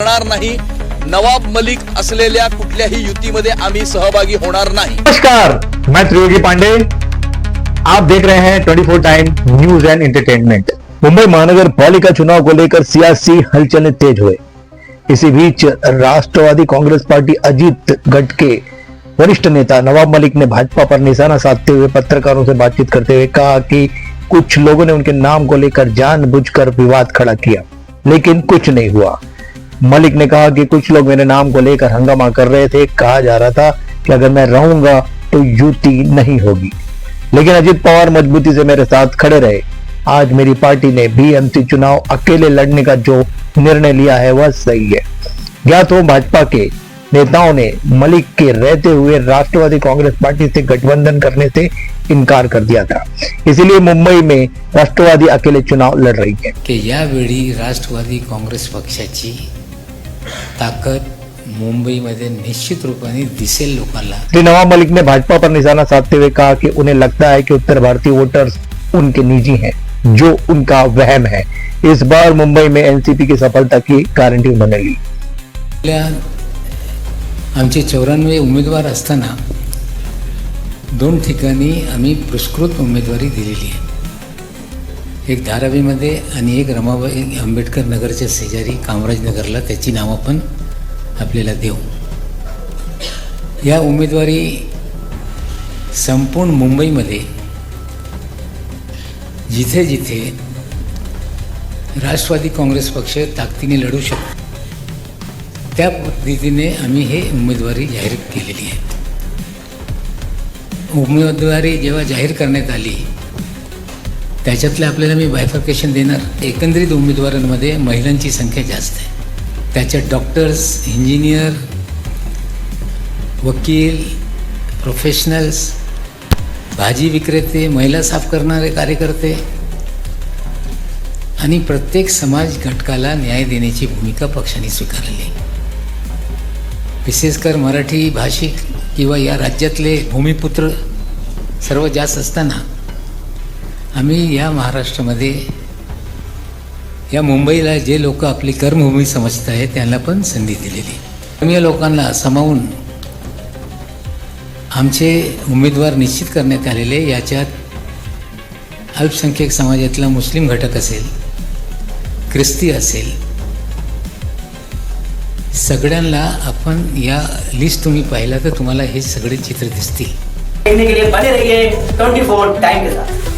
राहणार नाही। नवाब मलिक असलेल्या कुठल्याही युतीमध्ये आम्ही सहभागी होणार नाही। नमस्कार, मैं त्रियोगी पांडे, आप देख रहे हैं 24 time news end entertainment. Mumbai महानगर पालिका चुनाव को लेकर सियासी हलचलें तेज हुए। इसी बीच राष्ट्रवादी कांग्रेस पार्टी अजीत गढ़ के वरिष्ठ नेता नवाब मलिक ने भाजपा पर निशाना साधते हुए पत्रकारों से बातचीत करते हुए कहा कि कुछ लोगों ने उनके नाम को लेकर जानबूझकर विवाद खड़ा किया, लेकिन कुछ नहीं हुआ। मलिक ने कहा कि कुछ लोग मेरे नाम को लेकर हंगामा कर रहे थे। कहा जा रहा था कि अगर मैं रहूंगा तो युति नहीं होगी, लेकिन अजित पवार मजबूती से मेरे साथ खड़े रहे। आज मेरी पार्टी ने बीएमसी चुनाव अकेले लड़ने का जो निर्णय लिया है वह सही है। ज्ञात हो भाजपा के नेताओं ने मलिक के रहते हुए राष्ट्रवादी कांग्रेस पार्टी से गठबंधन करने से इनकार कर दिया था, इसीलिए मुंबई में राष्ट्रवादी अकेले चुनाव लड़ रही है। की यावेळी राष्ट्रवादी काँग्रेस पक्षाची ताकद मुंबईमध्ये निश्चित रूपाने दिसेल लोकांना। श्री नवाब मलिक ने भाजपा पर निशाना साधते हुए कहा कि उन्हें लगता है कि उत्तर भारतीय वोटर्स उनके निजी हैं, जो उनका वहम है। इस बार मुंबई में एनसीपी की सफलता की गारंटी उन्होंने ली। आमचे 94 उमेदवार असताना 2 ठिकाणी आम्ही पुरस्कृत उमेदवारी दिलेली आहे, एक धारावीमध्ये आणि एक रमाबाई आंबेडकर नगरच्या शेजारी कामराज नगरला, त्याची नावं पण आपल्याला देऊ। या उमेदवारी संपूर्ण मुंबईमध्ये जिथे जिथे राष्ट्रवादी काँग्रेस पक्ष ताकदीने लढू शकतो त्या पद्धतीने आम्ही हे उमेदवारी जाहीर केलेली आहे। उमेदवारी जेव्हा जाहीर करण्यात आली त्याच्यातले आपल्याला मी बायफर्केशन देणार। एकंदरीत उमेदवारांमध्ये महिलांची संख्या जास्त आहे, त्याच्यात डॉक्टर्स, इंजिनियर, वकील, प्रोफेशनल्स, भाजी विक्रेते, महिला साफ करणारे कार्यकर्ते आणि प्रत्येक समाज घटकाला न्याय देण्याची भूमिका पक्षाने स्वीकारली। विशेषकर मराठी भाषिक किंवा या राज्यातले भूमिपुत्र सर्व जास्त असताना आम्ही या महाराष्ट्रामध्ये या मुंबईला जे लोक आपली कर्मभूमी समजत आहेत त्यांना पण संधी दिलेली। धर्मीय लोकांना सामावून आमचे उमेदवार निश्चित करण्यात आलेले। याच्यात अल्पसंख्याक समाजातला मुस्लिम घटक असेल, ख्रिस्ती असेल, सगळ्यांना आपण या लिस्ट तुम्ही पाहिला तर तुम्हाला हे सगळे चित्र दिसतील। देखने के लिए बने रहिए 24 टाइम के साथ।